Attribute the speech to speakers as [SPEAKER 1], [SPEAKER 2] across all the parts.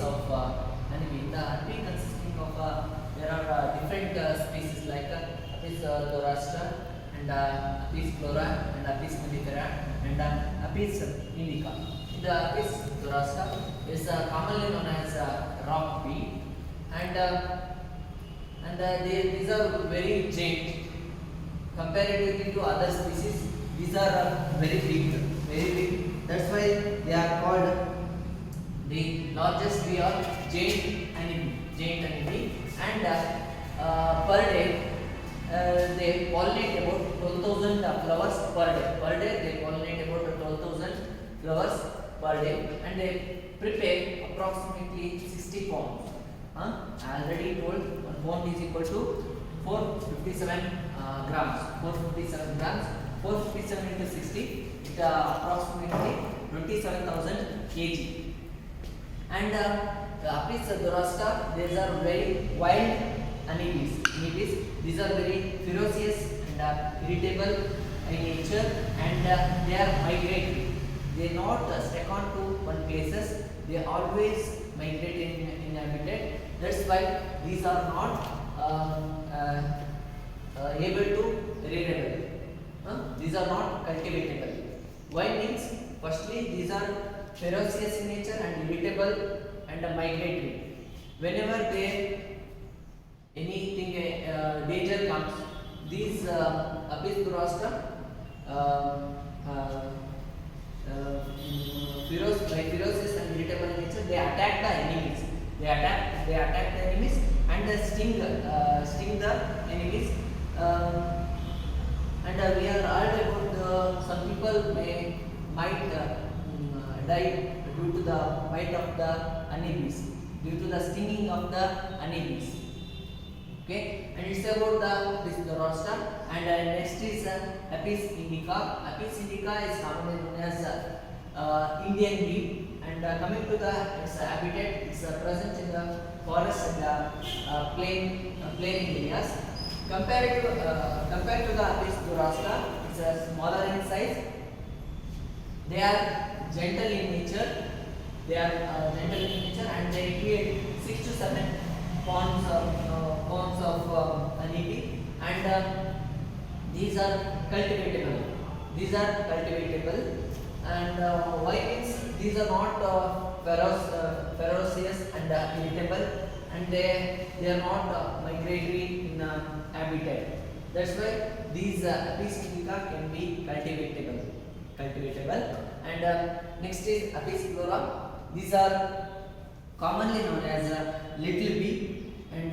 [SPEAKER 1] of honeybee. The honeybee consisting of there are different species like Apis dorastra and Apis flora and Apis mellifera and Apis indica. The Apis dorastra is commonly known as rock bee, and these are very giant comparatively to other species. These are very big. That's why they are called the largest bee or giant honeybee. And per day they pollinate about 12,000 flowers per day. Per day they pollinate about 12,000 flowers per day, and they prepare approximately 60 pounds. I already told 1 pound is equal to 457 grams. 457 grams. 457 into 60, it approximately 27,000 kg. And the Apis dorastra, these are very wild honeybees. These are very ferocious and irritable in nature, and they are migratory. They not stuck on to one places. They always migrate in habitat. That's why these are not able to readable. These are not cultivatable. Why means firstly these are ferocious in nature and irritable and migratory. Whenever they anything danger comes, these Apis dorastra ferocious and irritable in nature, they attack the enemies. They attack the enemies and sting the enemies. And we are heard about some people might die due to the bite of the honeybees, due to the stinging of the honeybees. Okay, and it's about the Apis dorastra. And next is Apis indica. Apis indica is commonly known as Indian bee. And coming to its habitat, it's present in the forest and plain areas. Compared to the Apis dorastra, it's smaller in size. They are gentle in nature. And they create 6 to 7 pounds of honeybee. And these are cultivatable. And why means these are not ferocious and irritable, and they are not migratory in habitat. That's why these Apis indica can be cultivatable. And next is Apis flora. These are commonly known as little bee and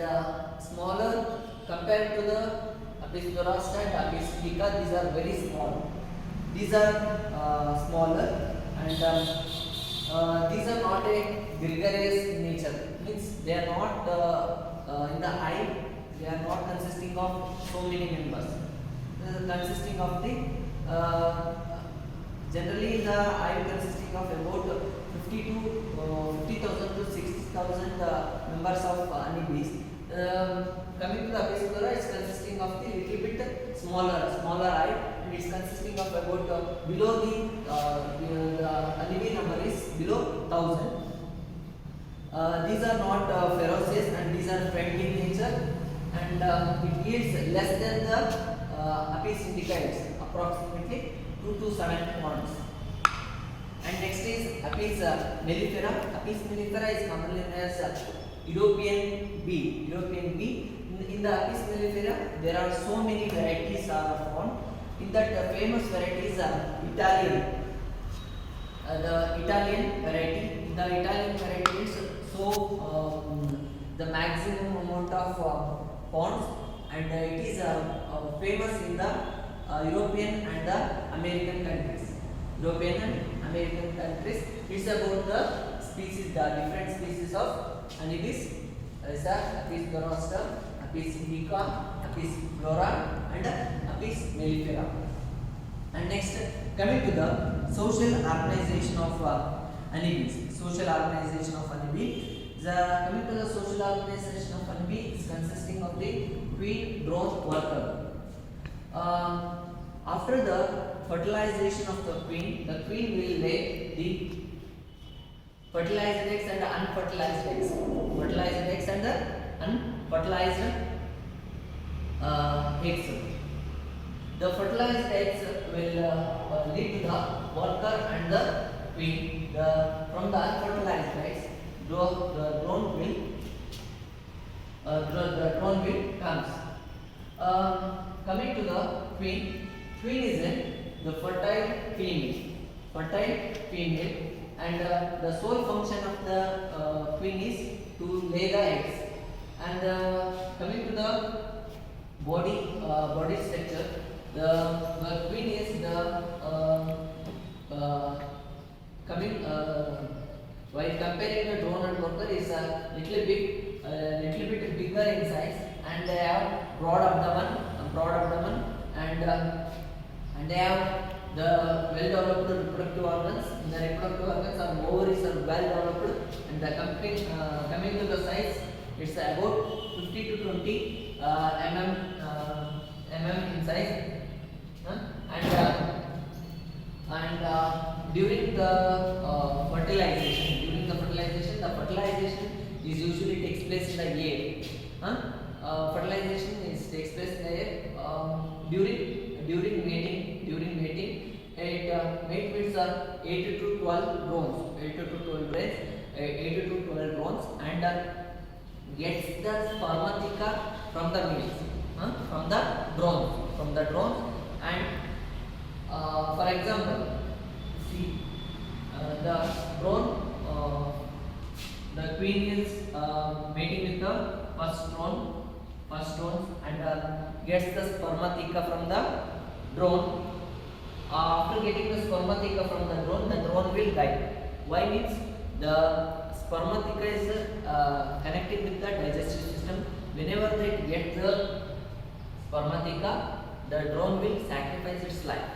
[SPEAKER 1] smaller compared to the Apis dorastra and Apis indica. These are very small. These are smaller, and these are not a gregarious in nature. Means they are not in the hive. They are not consisting of so many members. They are consisting of the generally the hive consisting of about 50,000 to 60,000 members of honeybees. Coming to the Apis flora, it's consisting of the little bit smaller hive, and it's consisting of about below the honeybee number is below 1,000. These are not ferocious, and these are friendly in nature, and it yields less than the Apis indica, approximately 2 to 7 pounds. And next is Apis mellifera. Apis mellifera is commonly known as European bee. In the Apis mellifera, there are so many varieties are found. In that famous variety is Italian. The Italian variety. The Italian variety is the maximum amount of pounds, and it is famous in the European and the American countries. It's about the species, the different species of honeybees. There is Apis dorastra, Apis indica, Apis flora, and Apis mellifera. And next, coming to the social organization of honeybees. Coming to the social organization of honeybee is consisting of the queen drone worker. After the fertilization of the queen will lay the fertilized eggs and unfertilized eggs. Fertilized eggs and the unfertilized eggs. The fertilized eggs will lead to the worker and the queen. From the unfertilized eggs, the drone will comes. Coming to the queen. Queen is the fertile female, and the sole function of the queen is to lay the eggs. And coming to the body structure, the queen is the coming while comparing the drone and worker is a little bit bigger in size, and they have broad abdomen, and they have the well-developed reproductive organs. The reproductive organs are ovaries are well-developed, and the coming to the size, it's about 50 to 20 mm in size. And during the fertilization, the fertilization is usually takes place in the air. Fertilization takes place in the air during mating. Mate mates are 8 to 12 drones, and gets the spermatheca from the males, from the drones. And for example, see the drone, the queen is mating with the first drone, and gets the spermatheca from the drone. After getting the spermatheca from the drone will die. Why? Means the spermatheca is connected with the digestive system. Whenever they get the spermatheca, the drone will sacrifice its life.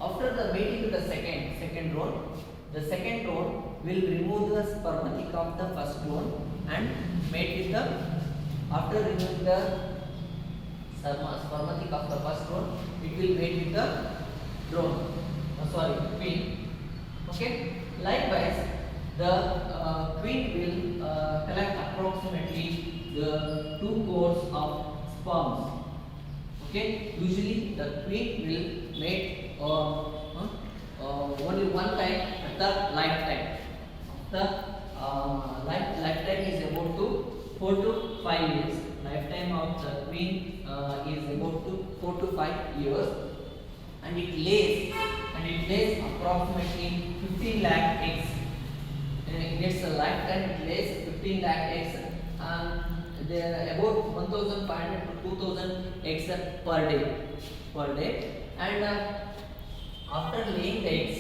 [SPEAKER 1] After the mating to the second drone, the second drone will remove the spermatheca of the first drone and mate with the. After removing the spermatheca of the first drone, it will mate with the queen. Okay. Likewise, the queen will collect approximately the 2 cores of sperms. Okay. Usually, the queen will mate only one time at the lifetime. The lifetime is about 4 to 5 years. Lifetime of the queen is about 4 to 5 years, and it lays approximately 15 lakh eggs. In its lifetime, it lays 15 lakh eggs. There are about 1,500 to 2,000 eggs per day. And after laying the eggs,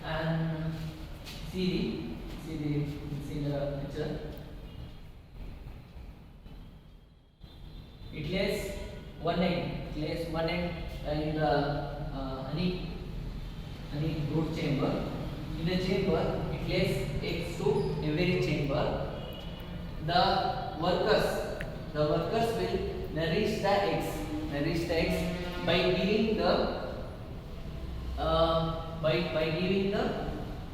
[SPEAKER 1] and see the picture. It lays one egg. In the honey brood chamber. In the chamber, it lays eggs to every chamber. The workers will nourish the eggs by giving the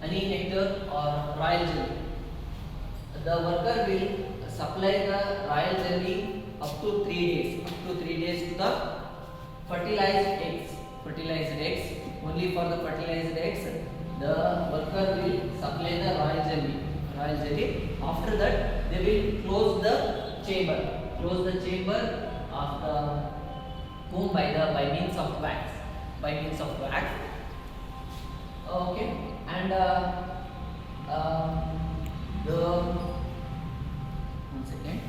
[SPEAKER 1] honey, nectar, or royal jelly. The worker will supply the royal jelly up to 3 days. To the fertilized eggs. Only for the fertilized eggs, the worker will supply the royal jelly. After that, they will close the chamber of the comb by means of wax. Okay. And one second.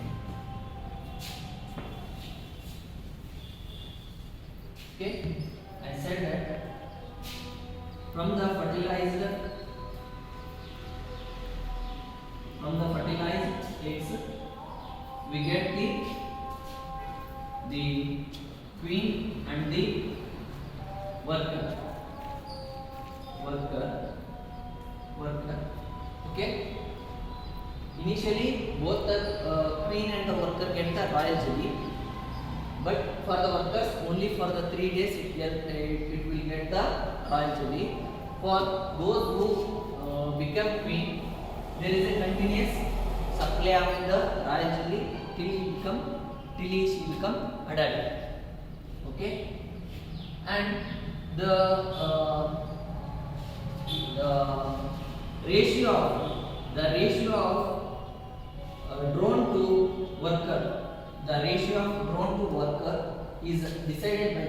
[SPEAKER 1] Okay, I said that from the fertilized eggs, we get the queen and the worker. Okay. Initially, both the queen and the worker get the royal jelly, but for the workers, only for the 3 days it will get the royal jelly. For those who become queen, there is a continuous supply of the royal jelly till she become adult. Okay, and the ratio of drone to worker, the ratio of drone to worker is decided by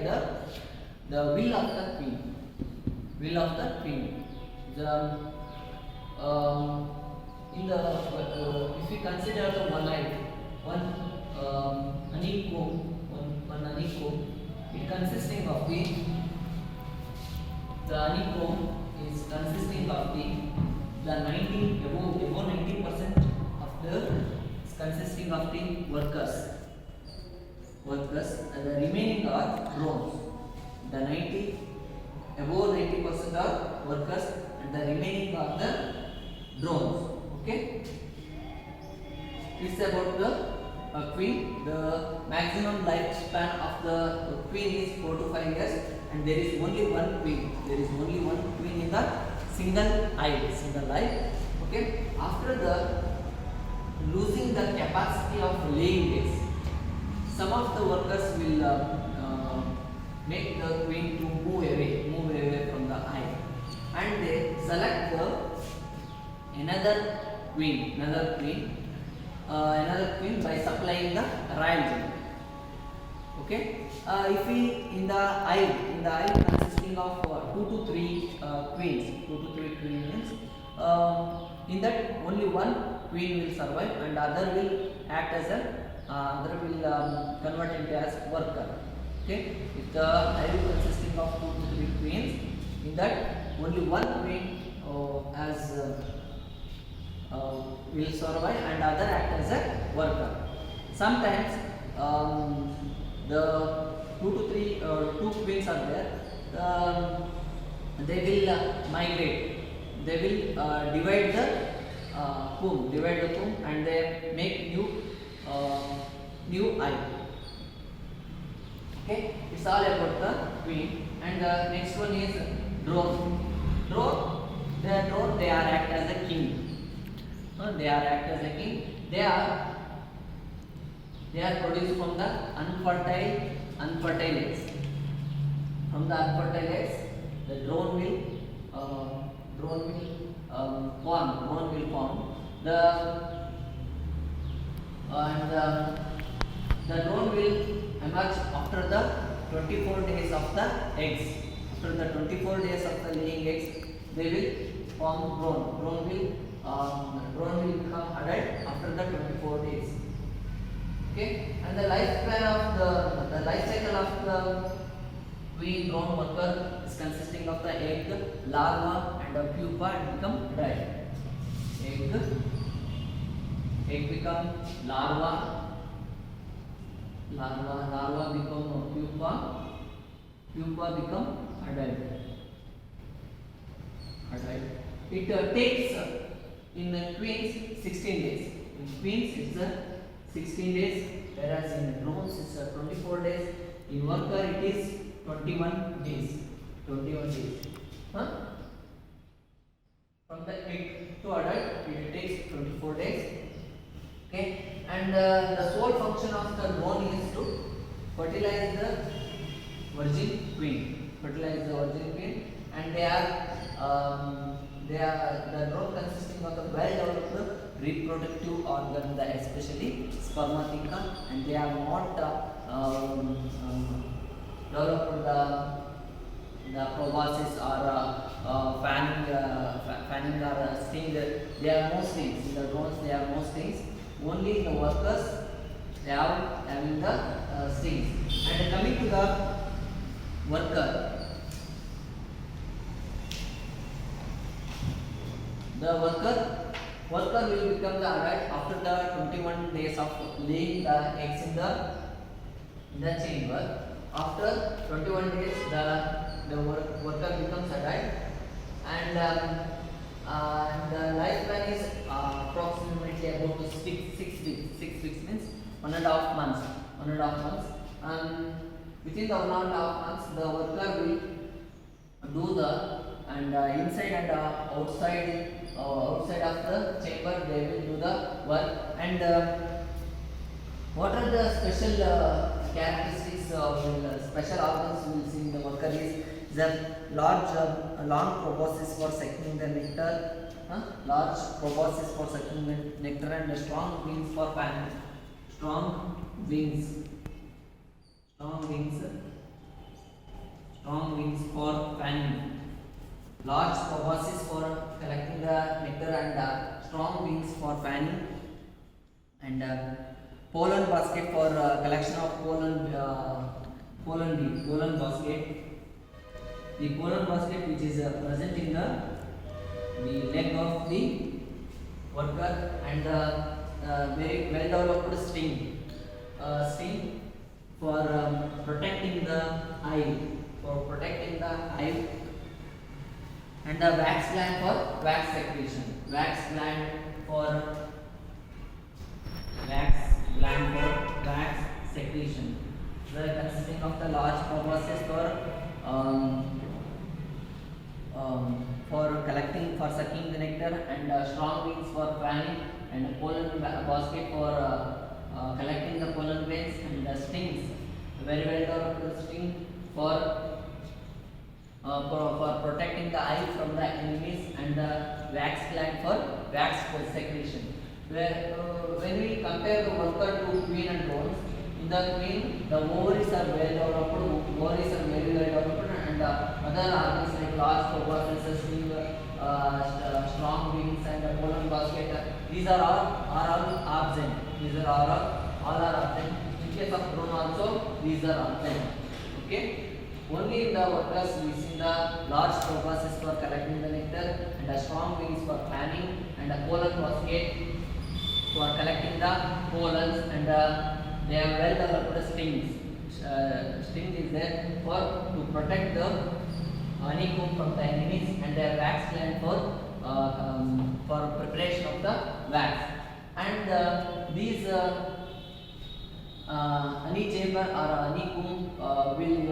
[SPEAKER 1] the will of the queen. Will of the queen. The in the if we consider the one honeycomb, it consisting of the honeycomb is consisting of the 90 above 90% of the is consisting of the workers, and the remaining are drones. The 90 above 90% are workers and the remaining are the drones. Okay, it's about the queen. The maximum lifespan of the queen is 4 to 5 years, and there is only one queen. There is only one queen in the single eye. Okay, after the losing the capacity of laying eggs, some of the workers will make the queen to move away from the eye, and they select another queen by supplying the royal jelly. Okay, if we in the eye consisting of 2 to 3 queens, means in that only one queen will survive and other will act as convert into as worker. Okay, if the hive consisting of 2 to 3 queens, in that only one queen will survive and other act as a worker. Sometimes the 2 to 3 2 queens are there. They will migrate. They will divide the comb, and they make new eye. Okay, it's all about the queen. And the next one is drone. They are act as a king. They are act as a king. They are produced from the unfertile eggs. From the unfertile eggs, the drone will form. The drone will emerge after the 24 days of the eggs. After the 24 days of the laying eggs, they will form drone. Drone will become adult after the 24 days. Okay, and the life cycle of the queen drone worker is consisting of the egg, larva, and a pupa, and become adult. Egg become larva become pupa become adult. It takes in queens 16 days. In queens it's 16 days, whereas in drones it's 24 days. In worker it is 21 days. From the egg to adult it takes 24 days. Okay, and the sole function of the drone is to fertilize the virgin queen. And they are the drone consisting of the well-developed reproductive organ, especially spermatheca, and they are not developed the proboscis or fanning or sting. There are no stings in the drones. There are no stings. Only the workers they are having the stings. And coming to the worker. The worker will become the adult after the 21 days of laying the eggs in the chamber. After 21 days, the worker becomes adult, and the lifespan is approximately about 6 weeks. 6 weeks means 1.5 months. Within the 1.5 months, the worker will do the inside and outside outside of the chamber they will do the work. And what are the special characteristics of special organs we will see in the worker is the long proboscis for sucking the nectar, large proboscis for sucking the nectar, and strong wings for fanning. Strong wings for fanning. Large proboscis for collecting the nectar, and strong wings for fanning. And pollen basket for collection of pollen basket. The pollen basket which is present in the leg of the worker, and very well developed sting for protecting the eye, and the wax gland for wax secretion. Wax gland for wax secretion. The consisting of the large proboscis for collecting, for sucking the nectar, and strong wings for fanning, and pollen basket for collecting the pollen grains, and stings, very well developed sting for protecting the eye from the enemies, and the wax gland for wax secretion. When we compare the worker to queen and drones, in the queen the ovaries are very well developed, and other organs like large proboscis, strong wings, and pollen basket, these are all absent. All are absent. In case of drone also these are absent. Okay. Only in the workers we see the large proboscis for collecting the nectar, and the strong wings for fanning, and the pollen basket for collecting the pollens, and they have well developed stings. Sting is there to protect the honeycomb from the enemies, and their wax gland for preparation of the wax. And these honey chamber or honeycomb will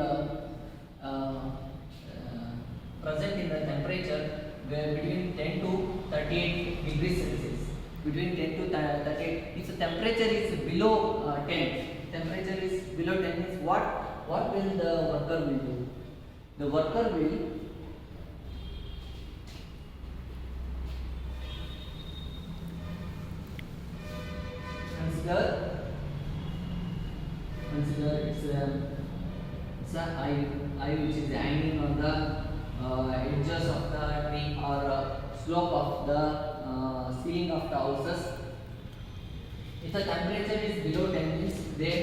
[SPEAKER 1] present in the temperature between 10 to 38 degrees Celsius. Between 10 to 38. If the temperature is below 10, means what will the worker will do? The worker will consider it's a eye which is hanging on the edges of the tree, or slope of the ceiling of the houses. If the temperature is below 10, means they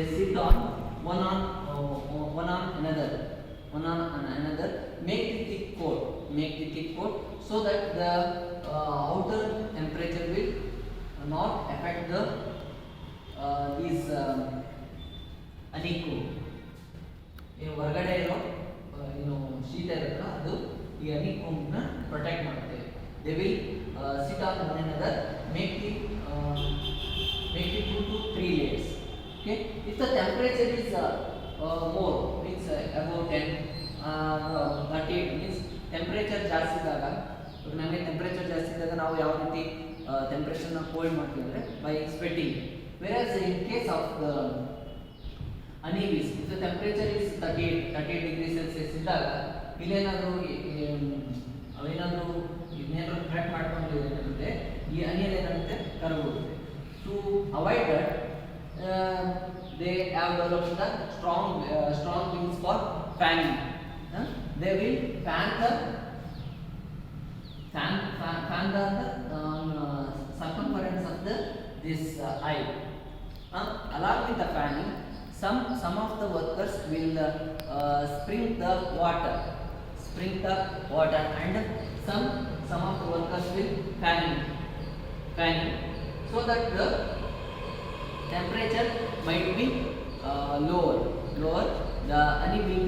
[SPEAKER 1] sit on one on another, make the thick coat, so that the outer temperature will not affect the these honeycomb. ಹೊರಗಡೆ ಇರೋ ಶೀತ ಇರುತ್ತಲ್ಲ ಅದು ಈ honeycomb ನ protect ಮಾಡುತ್ತೆ. They will sit on one another, make it 2 to 3 layers. Okay. If the temperature is more, means above 10, 38, means temperature ಜಾಸ್ತಿ ಇದ್ದಾಗ, ನಮಗೆ ಟೆಂಪರೇಚರ್ ಜಾಸ್ತಿ ಇದ್ದಾಗ ನಾವು ಯಾವ ರೀತಿ ಟೆಂಪರೇಚರ್ನ ಹೋಲ್ಡ್ ಮಾಡ್ತೀವಿ ಅಂದರೆ by sweating. Whereas in case of the honeybees, if the temperature is 38 degrees Celsius ಇದ್ದಾಗ ಇಲ್ಲೇನಾದರೂ ಇದನ್ನೇನಾದರೂ ಟ್ರ್ಯಾಕ್ ಮಾಡ್ಕೊಂಡು ಏನಾಗುತ್ತೆ, ಈ ಹನಿಯಲ್ಲಿ ಏನಾಗುತ್ತೆ ಕರಗುತ್ತೆ. To avoid that they have developed the strong wings for fanning. They will fan the circumference of this eye. Along with the fanning, some of the workers will sprinkle the water, and some of the workers will fanning, so that the temperature might be lower. The honey will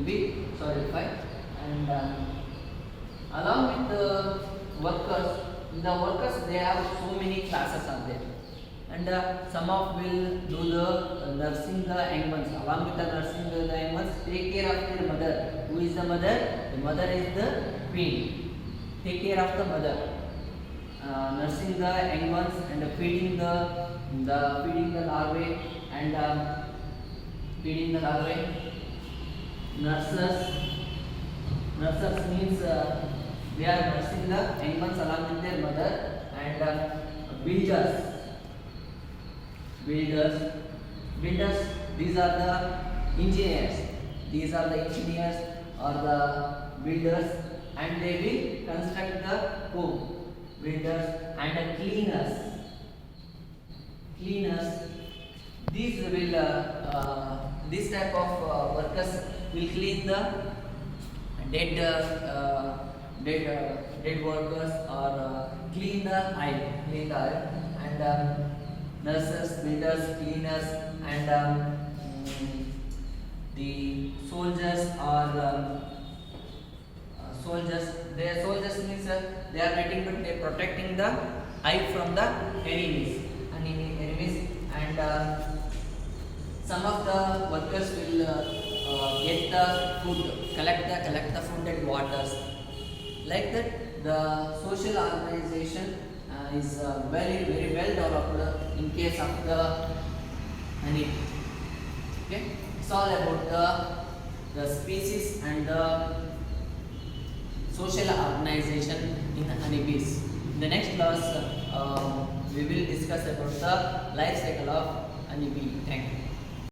[SPEAKER 1] be solidified. And along with the workers they have so many classes are there. and some of will do the nursing the young ones. Along with the nursing the young ones, take care of their mother. Who is the mother? The mother is the queen. Take care of the mother. Nursing the young ones and feeding the larvae and feeding the larvae. Nurses means they are nursing the young ones along with their mother. And builders. These are the engineers. These are the engineers or the builders, and they will construct the home. Builders and cleaners. These will this type of workers will clean the dead workers or clean the oil. And nurses, builders, cleaners, and the soldiers or soldiers. Their soldiers means they are protecting the eye from the enemies. And some of the workers will get the food, collect the food and waters. Like that, the social organization is very well developed in case of the honey. Okay, it's all about the species and the social organization in honeybees. In the next class, we will discuss about the life cycle of honeybee. Thank you.